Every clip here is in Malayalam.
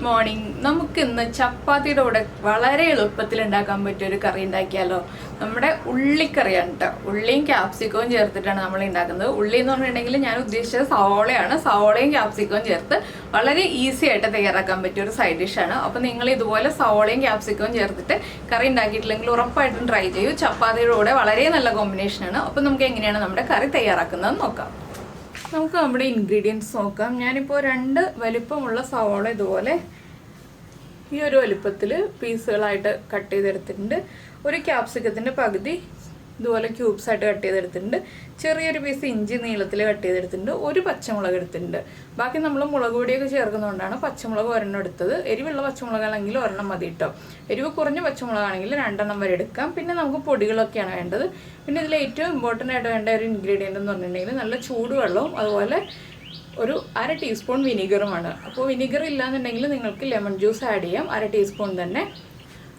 Good morning. നമുക്ക് ഇന്ന് ചപ്പാത്തിയുടെ കൂടെ വളരെ എളുപ്പത്തിൽ ഉണ്ടാക്കാൻ പറ്റിയ ഒരു കറി ഉണ്ടാക്കിയാലോ. നമ്മുടെ ഉള്ളിക്കറിയാണ് കേട്ടോ. ഉള്ളിയും ക്യാപ്സിക്കവും ചേർത്തിട്ടാണ് നമ്മൾ ഉണ്ടാക്കുന്നത്. ഉള്ളി എന്ന് പറഞ്ഞിട്ടുണ്ടെങ്കിൽ ഞാൻ ഉദ്ദേശിച്ചത് സവോളയാണ്. സവോളയും ക്യാപ്സിക്കവും ചേർത്ത് വളരെ ഈസി ആയിട്ട് തയ്യാറാക്കാൻ പറ്റിയ ഒരു സൈഡ് ഡിഷാണ്. അപ്പോൾ നിങ്ങൾ ഇതുപോലെ സവോളയും ക്യാപ്സിക്കവും ചേർത്തിട്ട് കറി ഉണ്ടാക്കിയിട്ടില്ലെങ്കിൽ ഉറപ്പായിട്ടും ട്രൈ ചെയ്യൂ. ചപ്പാത്തിയുടെ കൂടെ വളരെ നല്ല കോമ്പിനേഷനാണ്. അപ്പോൾ നമുക്ക് എങ്ങനെയാണ് നമ്മുടെ കറി തയ്യാറാക്കുന്നത് നോക്കാം. നമുക്ക് നമ്മുടെ ഇൻഗ്രീഡിയൻസ് നോക്കാം. ഞാനിപ്പോൾ 2 വലിപ്പമുള്ള സവോള ഇതുപോലെ ഈ ഒരു വലിപ്പത്തിൽ പീസുകളായിട്ട് കട്ട് ചെയ്തെടുത്തിട്ടുണ്ട്. ഒരു ക്യാപ്സിക്കത്തിൻ്റെ പകുതി ഇതുപോലെ ക്യൂബ്സ് ആയിട്ട് കട്ട് ചെയ്തെടുത്തിട്ടുണ്ട്. ചെറിയൊരു പീസ് ഇഞ്ചി നീളത്തിൽ കട്ട് ചെയ്തെടുത്തിട്ടുണ്ട്. ഒരു പച്ചമുളക് എടുത്തിട്ടുണ്ട്. ബാക്കി നമ്മൾ മുളക് പൊടിയൊക്കെ ചേർക്കുന്നതുകൊണ്ടാണ് പച്ചമുളക് ഒരെണ്ണം എടുത്തത്. എരിവുള്ള പച്ചമുളകാണെങ്കിൽ ഒരെണ്ണം മതി കേട്ടോ. എരിവ് കുറഞ്ഞ പച്ചമുളകാണെങ്കിൽ 2 വരെ എടുക്കാം. പിന്നെ നമുക്ക് പൊടികളൊക്കെയാണ് വേണ്ടത്. പിന്നെ ഇതിൽ ഏറ്റവും ഇമ്പോർട്ടൻ്റ് ആയിട്ട് വേണ്ട ഒരു ഇൻഗ്രീഡിയൻ്റ് എന്ന് പറഞ്ഞിട്ടുണ്ടെങ്കിൽ നല്ല ചൂടുവെള്ളവും അതുപോലെ ഒരു 1/2 ടീസ്പൂൺ വിനീഗറുമാണ്. അപ്പോൾ വിനീഗർ ഇല്ലാന്നുണ്ടെങ്കിൽ നിങ്ങൾക്ക് ലെമൺ ജ്യൂസ് ആഡ് ചെയ്യാം, 1/2 ടീസ്പൂൺ തന്നെ.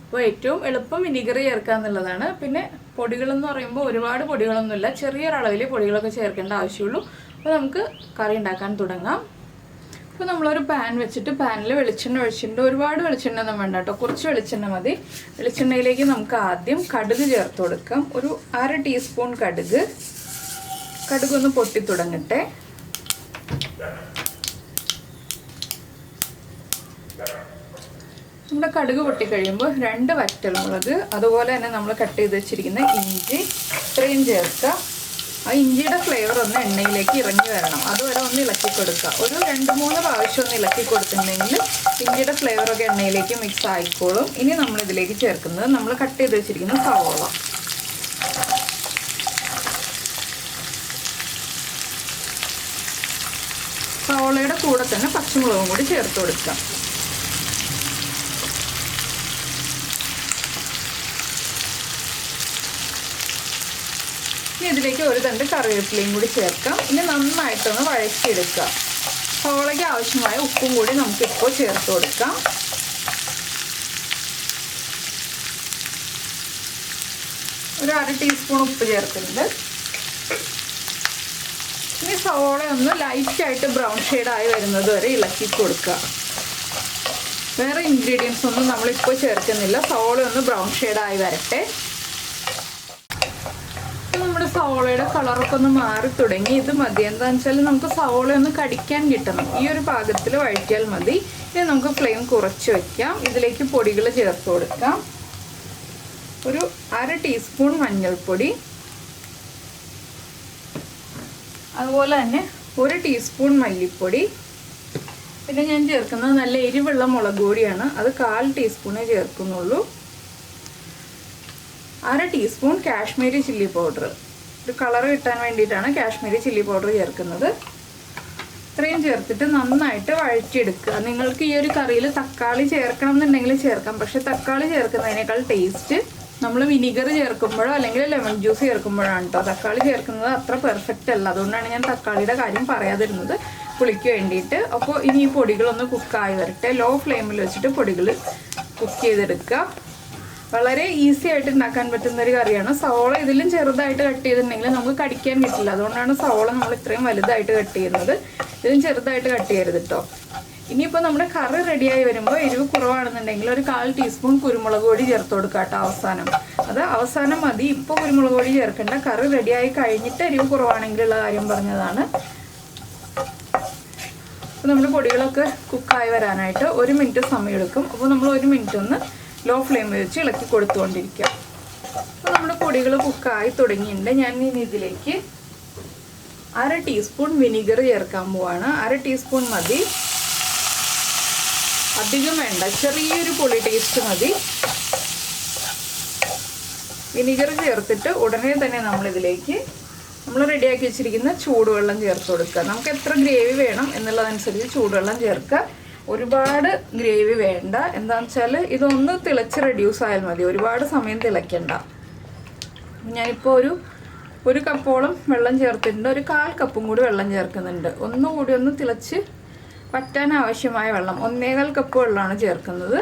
അപ്പോൾ ഏറ്റവും എളുപ്പം വിനീഗർ ചേർക്കുക എന്നുള്ളതാണ്. പിന്നെ പൊടികളെന്ന് പറയുമ്പോൾ ഒരുപാട് പൊടികളൊന്നുമില്ല, ചെറിയൊരളവിൽ പൊടികളൊക്കെ ചേർക്കേണ്ട ആവശ്യമുള്ളൂ. അപ്പോൾ നമുക്ക് കറി ഉണ്ടാക്കാൻ തുടങ്ങാം. അപ്പോൾ നമ്മളൊരു പാൻ വെച്ചിട്ട് പാനിൽ വെളിച്ചെണ്ണ ഒഴിച്ചിട്ടുണ്ട്. ഒരുപാട് വെളിച്ചെണ്ണ ഒന്നും വേണ്ട കേട്ടോ, കുറച്ച് വെളിച്ചെണ്ണ മതി. വെളിച്ചെണ്ണയിലേക്ക് നമുക്ക് ആദ്യം കടുക് ചേർത്ത് കൊടുക്കാം. ഒരു 1/2 ടീസ്പൂൺ കടുക് ഒന്ന് പൊട്ടി തുടങ്ങട്ടെ. നമ്മുടെ കടുക് പൊട്ടിക്കഴിയുമ്പോൾ 2 വറ്റൽമുളക്, അതുപോലെ തന്നെ നമ്മൾ കട്ട് ചെയ്ത് വെച്ചിരിക്കുന്ന ഇഞ്ചി ഇത്രയും ചേർക്കുക. ആ ഇഞ്ചിയുടെ ഫ്ലേവർ ഒന്ന് എണ്ണയിലേക്ക് ഇറങ്ങി വരണം, അതുവരെ ഒന്ന് ഇളക്കി കൊടുക്കുക. ഒരു 2-3 പ്രാവശ്യം ഒന്ന് ഇളക്കി കൊടുത്തിട്ടുണ്ടെങ്കിൽ ഇഞ്ചിയുടെ ഫ്ലേവറൊക്കെ എണ്ണയിലേക്ക് മിക്സ് ആയിക്കോളും. ഇനി നമ്മളിതിലേക്ക് ചേർക്കുന്നത് നമ്മൾ കട്ട് ചെയ്ത് വെച്ചിരിക്കുന്ന സവോള. സവോളയുടെ കൂടെ തന്നെ പച്ചമുളകും കൂടി ചേർത്ത് കൊടുക്കാം. ഇനി ഇതിലേക്ക് ഒരു തണ്ട് കറിവേപ്പിലയും കൂടി ചേർക്കാം. ഇനി നന്നായിട്ടൊന്ന് വഴറ്റിയെടുക്കുക. സവോളയ്ക്ക് ആവശ്യമായ ഉപ്പും കൂടി നമുക്കിപ്പോൾ ചേർത്ത് കൊടുക്കാം. ഒരു 1/2 ടീസ്പൂൺ ഉപ്പ് ചേർത്തിട്ടുണ്ട്. ഇനി സവോള ഒന്ന് ലൈറ്റായിട്ട് ബ്രൗൺ ഷെയ്ഡായി വരുന്നത് വരെ ഇളക്കി കൊടുക്കുക. വേറെ ഇൻഗ്രീഡിയൻസ് ഒന്നും നമ്മളിപ്പോൾ ചേർക്കുന്നില്ല. സവോള ഒന്ന് ബ്രൗൺ ഷെയ്ഡായി വരട്ടെ. നമ്മുടെ സവോളയുടെ കളറൊക്കെ ഒന്ന് മാറി തുടങ്ങി. ഇത് മതി. എന്താണെന്ന് വെച്ചാൽ നമുക്ക് സവോള ഒന്ന് കടിക്കാൻ കിട്ടണം. ഈ ഒരു പാകത്തിൽ വഴറ്റിയാൽ മതി. ഇനി നമുക്ക് ഫ്ലെയിം കുറച്ച് വയ്ക്കാം. ഇതിലേക്ക് പൊടികൾ ചേർത്ത് കൊടുക്കാം. ഒരു 1/2 ടീസ്പൂൺ മഞ്ഞൾപ്പൊടി, അതുപോലെ തന്നെ 1 ടീസ്പൂൺ മല്ലിപ്പൊടി. പിന്നെ ഞാൻ ചേർക്കുന്നത് നല്ല എരിവുള്ള മുളക് പൊടിയാണ്, അത് 1/4 ടീസ്പൂണേ ചേർക്കുന്നുള്ളൂ. 1/2 ടീസ്പൂൺ കാശ്മീരി ചില്ലി പൗഡർ, ഒരു കളർ കിട്ടാൻ വേണ്ടിയിട്ടാണ് കാശ്മീരി ചില്ലി പൗഡർ ചേർക്കുന്നത്. ഇത്രയും ചേർത്തിട്ട് നന്നായിട്ട് വഴറ്റിയെടുക്കുക. നിങ്ങൾക്ക് ഈ ഒരു കറിയിൽ തക്കാളി ചേർക്കണം എന്നുണ്ടെങ്കിൽ ചേർക്കാം. പക്ഷെ തക്കാളി ചേർക്കുന്നതിനേക്കാൾ ടേസ്റ്റ് നമ്മൾ വിനീഗർ ചേർക്കുമ്പോഴോ അല്ലെങ്കിൽ ലെമൺ ജ്യൂസ് ചേർക്കുമ്പോഴാണ് കേട്ടോ. തക്കാളി ചേർക്കുന്നത് അത്ര പെർഫെക്റ്റ് അല്ല, അതുകൊണ്ടാണ് ഞാൻ തക്കാളിയുടെ കാര്യം പറയാതിരുന്നത്, പുളിക്ക് വേണ്ടിയിട്ട്. അപ്പോൾ ഇനി ഈ പൊടികളൊന്ന് കുക്കായി വരട്ടെ. ലോ ഫ്ലെയിമിൽ വെച്ചിട്ട് പൊടികൾ കുക്ക് ചെയ്തെടുക്കുക. വളരെ ഈസി ആയിട്ട് ഉണ്ടാക്കാൻ പറ്റുന്ന ഒരു കറിയാണ്. സവോള ഇതിലും ചെറുതായിട്ട് കട്ട് ചെയ്തിട്ടുണ്ടെങ്കിൽ നമുക്ക് കടിക്കാൻ കിട്ടില്ല, അതുകൊണ്ടാണ് സവോള നമ്മൾ ഇത്രയും വലുതായിട്ട് കട്ട് ചെയ്യുന്നത്. ഇതിലും ചെറുതായിട്ട് കട്ട് ചെയ്യരുത് കേട്ടോ. ഇനിയിപ്പോൾ നമ്മുടെ കറി റെഡിയായി വരുമ്പോൾ എരിവ് കുറവാണെന്നുണ്ടെങ്കിൽ ഒരു 1/4 ടീസ്പൂൺ കുരുമുളക് പൊടി ചേർത്ത് കൊടുക്കുക കേട്ടോ അവസാനം. അത് അവസാനം മതി, ഇപ്പോൾ കുരുമുളക് പൊടി ചേർക്കേണ്ട. കറി റെഡിയായി കഴിഞ്ഞിട്ട് എരിവ് കുറവാണെങ്കിലുള്ള കാര്യം പറഞ്ഞതാണ്. അപ്പോൾ നമ്മുടെ പൊടികളൊക്കെ കുക്കായി വരാനായിട്ട് 1 മിനിറ്റ് സമയമെടുക്കും. അപ്പോൾ നമ്മൾ 1 മിനിറ്റ് ഒന്ന് ലോ ഫ്ലെയിമിൽ വെച്ച് ഇളക്കി കൊടുത്തുകൊണ്ടിരിക്കുക. അപ്പോൾ നമ്മുടെ പൊടികൾ കുക്കായി തുടങ്ങിയിട്ടുണ്ട്. ഞാൻ ഇനി ഇതിലേക്ക് 1/2 ടീസ്പൂൺ വിനീഗർ ചേർക്കാൻ പോവാണ്. 1/2 ടീസ്പൂൺ മതി, അധികം വേണ്ട, ചെറിയൊരു പുളി ടേസ്റ്റ് മതി. വിനീഗർ ചേർത്തിട്ട് ഉടനെ തന്നെ നമ്മളിതിലേക്ക് നമ്മൾ റെഡിയാക്കി വെച്ചിരിക്കുന്ന ചൂടുവെള്ളം ചേർത്ത് കൊടുക്കുക. നമുക്ക് എത്ര ഗ്രേവി വേണം എന്നുള്ളതനുസരിച്ച് ചൂടുവെള്ളം ചേർക്കുക. ഒരുപാട് ഗ്രേവി വേണ്ട. എന്താണെന്ന് വെച്ചാൽ ഇതൊന്ന് തിളച്ച് റെഡ്യൂസ് ആയാൽ മതി, ഒരുപാട് സമയം തിളയ്ക്കണ്ട. ഞാനിപ്പോൾ ഒരു കപ്പോളം വെള്ളം ചേർത്തിട്ടുണ്ട്. ഒരു 1/4 കപ്പും കൂടി വെള്ളം ചേർക്കുന്നുണ്ട്. ഒന്നുകൂടി ഒന്ന് തിളച്ച് വറ്റാൻ ആവശ്യമായ വെള്ളം, 1.25 കപ്പ് വെള്ളമാണ് ചേർക്കുന്നത്.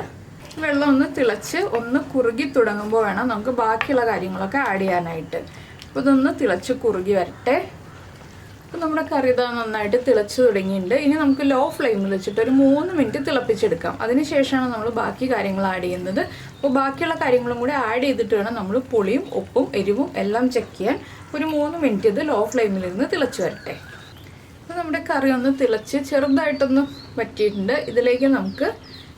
വെള്ളം ഒന്ന് തിളച്ച് ഒന്ന് കുറുകി തുടങ്ങുമ്പോൾ വേണം നമുക്ക് ബാക്കിയുള്ള കാര്യങ്ങളൊക്കെ ആഡ് ചെയ്യാനായിട്ട്. അപ്പോൾ ഇതൊന്ന് തിളച്ച് കുറുകി വരട്ടെ. അപ്പോൾ നമ്മുടെ കറി ഇതാ നന്നായിട്ട് തിളച്ച് തുടങ്ങിയിട്ടുണ്ട്. ഇനി നമുക്ക് ലോ ഫ്ലെയിമിൽ വെച്ചിട്ട് ഒരു 3 മിനിറ്റ് തിളപ്പിച്ചെടുക്കാം. അതിനുശേഷമാണ് നമ്മൾ ബാക്കി കാര്യങ്ങൾ ആഡ് ചെയ്യുന്നത്. അപ്പോൾ ബാക്കിയുള്ള കാര്യങ്ങളും കൂടി ആഡ് ചെയ്തിട്ട് വേണം നമ്മൾ പുളിയും ഉപ്പും എരിവും എല്ലാം ചെക്ക് ചെയ്യാൻ. ഒരു 3 മിനിറ്റ് ഇത് ലോ ഫ്ലെയിമിലിരുന്ന് തിളച്ച് വരട്ടെ. അപ്പോൾ നമ്മുടെ കറി ഒന്ന് തിളച്ച് ചെറുതായിട്ടൊന്ന് വറ്റിയിട്ടുണ്ട്. ഇതിലേക്ക് നമുക്ക്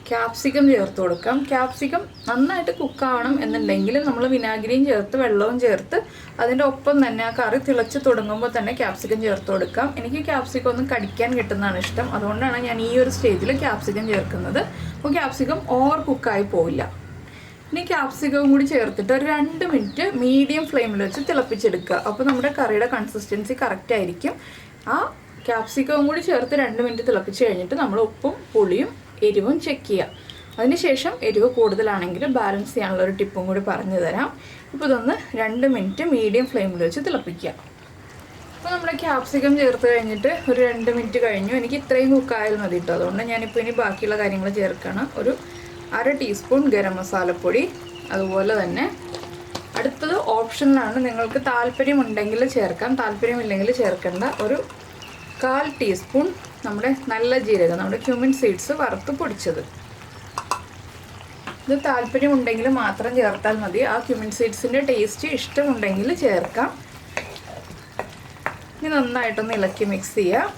ക്യാപ്സിക്കം ചേർത്ത് കൊടുക്കാം. ക്യാപ്സിക്കം നന്നായിട്ട് കുക്കാവണം എന്നുണ്ടെങ്കിൽ നമ്മൾ വിനാഗിരിയും ചേർത്ത് വെള്ളവും ചേർത്ത് അതിൻ്റെ ഒപ്പം തന്നെ ആ കറി തിളച്ച് തുടങ്ങുമ്പോൾ തന്നെ ക്യാപ്സിക്കം ചേർത്ത് കൊടുക്കാം. എനിക്ക് ക്യാപ്സിക്കം ഒന്ന് കടിക്കാൻ കിട്ടുന്നതാണ് ഇഷ്ടം. അതുകൊണ്ടാണ് ഞാൻ ഈ ഒരു സ്റ്റേജിൽ ക്യാപ്സിക്കം ചേർക്കുന്നത്. അപ്പോൾ ക്യാപ്സിക്കം ഓവർ കുക്കായി പോവില്ല. ഇനി ക്യാപ്സിക്കവും കൂടി ചേർത്തിട്ട് ഒരു 2 മിനിറ്റ് മീഡിയം ഫ്ലെയിമിൽ വെച്ച് തിളപ്പിച്ചെടുക്കുക. അപ്പോൾ നമ്മുടെ കറിയുടെ കൺസിസ്റ്റൻസി കറക്റ്റ് ആയിരിക്കും. ആ ക്യാപ്സിക്കവും കൂടി ചേർത്ത് 2 മിനിറ്റ് തിളപ്പിച്ച് കഴിഞ്ഞിട്ട് നമ്മൾ ഉപ്പും പുളിയും എരിവും ചെക്ക് ചെയ്യുക. അതിനുശേഷം എരിവ് കൂടുതലാണെങ്കിൽ ബാലൻസ് ചെയ്യാനുള്ള ഒരു ടിപ്പും കൂടി പറഞ്ഞു തരാം. ഇപ്പോൾ ഇതൊന്ന് 2 മിനിറ്റ് മീഡിയം ഫ്ലെയിമിൽ വെച്ച് തിളപ്പിക്കുക. അപ്പോൾ നമ്മുടെ ക്യാപ്സിക്കം ചേർത്ത് കഴിഞ്ഞിട്ട് ഒരു 2 മിനിറ്റ് കഴിഞ്ഞു. എനിക്ക് ഇത്രയും കുക്കായാൽ മതി കേട്ടോ. അതുകൊണ്ട് ഞാനിപ്പോൾ ഇനി ബാക്കിയുള്ള കാര്യങ്ങൾ ചേർക്കണം. ഒരു 1/2 ടീസ്പൂൺ ഗരം മസാലപ്പൊടി, അതുപോലെ തന്നെ അടുത്തത് ഓപ്ഷനിലാണ്. നിങ്ങൾക്ക് താല്പര്യമുണ്ടെങ്കിൽ ചേർക്കാം, താല്പര്യമില്ലെങ്കിൽ ചേർക്കേണ്ട. ഒരു 1/4 ടീസ്പൂൺ നമ്മുടെ നല്ല ജീരകം, നമ്മുടെ ക്യൂമിൻ സീഡ്സ് വറുത്ത് പൊടിച്ചത്. ഇത് താല്പര്യമുണ്ടെങ്കിൽ മാത്രം ചേർത്താൽ മതി. ആ ക്യൂമിൻ സീഡ്സിൻ്റെ ടേസ്റ്റ് ഇഷ്ടമുണ്ടെങ്കിൽ ചേർക്കാം. ഇനി നന്നായിട്ടൊന്ന് ഇളക്കി മിക്സ് ചെയ്യുക.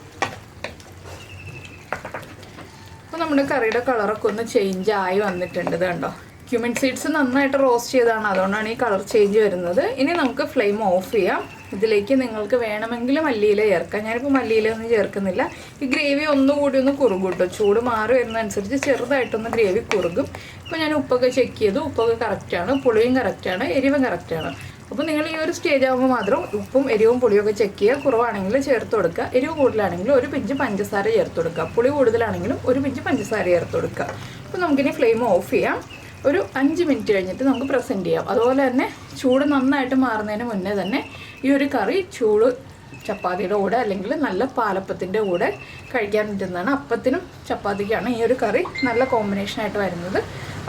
അപ്പോൾ നമ്മുടെ കറിയുടെ കളറൊക്കെ ഒന്ന് ചേഞ്ച് ആയി വന്നിട്ടുണ്ട്. ഇത് കണ്ടോ, ക്യൂമിൻ സീഡ്സ് നന്നായിട്ട് റോസ്റ്റ് ചെയ്തതാണ്, അതുകൊണ്ടാണ് ഈ കളർ ചേഞ്ച് വരുന്നത്. ഇനി നമുക്ക് ഫ്ലെയിം ഓഫ് ചെയ്യാം. ഇതിലേക്ക് നിങ്ങൾക്ക് വേണമെങ്കിൽ മല്ലിയില ചേർക്കാം. ഞാനിപ്പോൾ മല്ലിയില ഒന്നും ചേർക്കുന്നില്ല. ഈ ഗ്രേവി ഒന്നുകൂടി ഒന്ന് കുറുകും കേട്ടോ. ചൂട് മാറി വരുന്നതനുസരിച്ച് ചെറുതായിട്ടൊന്ന് ഗ്രേവി കുറുകും. ഇപ്പോൾ ഞാൻ ഉപ്പൊക്കെ ചെക്ക് ചെയ്തു. ഉപ്പൊക്കെ കറക്റ്റാണ്, പുളിയും കറക്റ്റാണ്, എരിവും കറക്റ്റാണ്. അപ്പോൾ നിങ്ങൾ ഈ ഒരു സ്റ്റേജ് ആകുമ്പോൾ മാത്രം ഉപ്പും എരിവും പുളിയൊക്കെ ചെക്ക് ചെയ്യുക. കുറവാണെങ്കിൽ ചേർത്ത് കൊടുക്കുക. എരിവ് കൂടുതലാണെങ്കിൽ ഒരു പിഞ്ച് പഞ്ചസാര ചേർത്ത് കൊടുക്കുക. പുളി കൂടുതലാണെങ്കിലും ഒരു പിഞ്ച് പഞ്ചസാര ചേർത്ത് കൊടുക്കുക. അപ്പോൾ നമുക്കിനി ഫ്ലെയിം ഓഫ് ചെയ്യാം. ഒരു 5 മിനിറ്റ് കഴിഞ്ഞിട്ട് നമുക്ക് പ്രസൻറ്റ് ചെയ്യാം. അതുപോലെ തന്നെ ചൂട് നന്നായിട്ട് മാറുന്നതിന് മുന്നേ തന്നെ ഈ ഒരു കറി ചൂട് ചപ്പാത്തിയുടെ കൂടെ അല്ലെങ്കിൽ നല്ല പാലപ്പത്തിൻ്റെ കൂടെ കഴിക്കാൻ പറ്റുന്നതാണ്. അപ്പത്തിനും ചപ്പാത്തിക്കാണ് ഈ ഒരു കറി നല്ല കോമ്പിനേഷനായിട്ട് വരുന്നത്.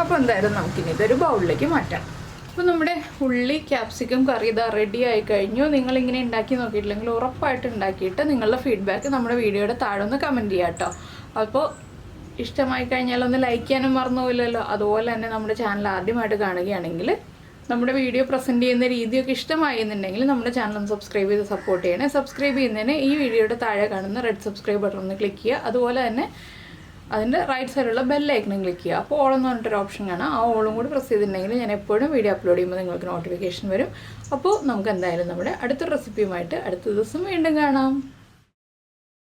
അപ്പോൾ എന്തായാലും നമുക്കിനി ഇതൊരു ബൗളിലേക്ക് മാറ്റാം. അപ്പോൾ നമ്മുടെ ഉള്ളി ക്യാപ്സിക്കം കറി ഇതാ റെഡി ആയി കഴിഞ്ഞു. നിങ്ങളിങ്ങനെ ഉണ്ടാക്കി നോക്കിയിട്ടില്ലെങ്കിൽ ഉറപ്പായിട്ട് ഉണ്ടാക്കിയിട്ട് നിങ്ങളുടെ ഫീഡ്ബാക്ക് നമ്മുടെ വീഡിയോയുടെ താഴെ ഒന്ന് കമൻറ്റ് ചെയ്യാം കേട്ടോ. അപ്പോൾ ഇഷ്ടമായി കഴിഞ്ഞാൽ ഒന്ന് ലൈക്ക് ചെയ്യാനും മറന്നുപോയില്ലല്ലോ. അതുപോലെ തന്നെ നമ്മുടെ ചാനൽ ആദ്യമായിട്ട് കാണുകയാണെങ്കിൽ നമ്മുടെ വീഡിയോ പ്രസൻറ്റ് ചെയ്യുന്ന രീതിയൊക്കെ ഇഷ്ടമായി എന്നുണ്ടെങ്കിൽ നമ്മുടെ ചാനൽ ഒന്ന് സബ്സ്ക്രൈബ് ചെയ്ത് സപ്പോർട്ട് ചെയ്യണേ. സബ്സ്ക്രൈബ് ചെയ്യുന്നതിന് ഈ വീഡിയോയുടെ താഴെ കാണുന്ന റെഡ് സബ്സ്ക്രൈബ് ബട്ടൺ ഒന്ന് ക്ലിക്ക് ചെയ്യുക. അതുപോലെ തന്നെ അതിൻ്റെ റൈറ്റ് സൈഡിലുള്ള ബെല്ലൈക്കണും ക്ലിക്ക് ചെയ്യുക. അപ്പോൾ ഓളെന്ന് പറഞ്ഞിട്ടൊരു ഓപ്ഷൻ കാണാം. ആ ഓളും കൂടി പ്രസ് ചെയ്തിട്ടുണ്ടെങ്കിൽ ഞാൻ എപ്പോഴും വീഡിയോ അപ്ലോഡ് ചെയ്യുമ്പോൾ നിങ്ങൾക്ക് നോട്ടിഫിക്കേഷൻ വരും. അപ്പോൾ നമുക്ക് എന്തായാലും നമ്മുടെ അടുത്തൊരു റെസിപ്പിയുമായിട്ട് അടുത്ത ദിവസം വീണ്ടും കാണാം.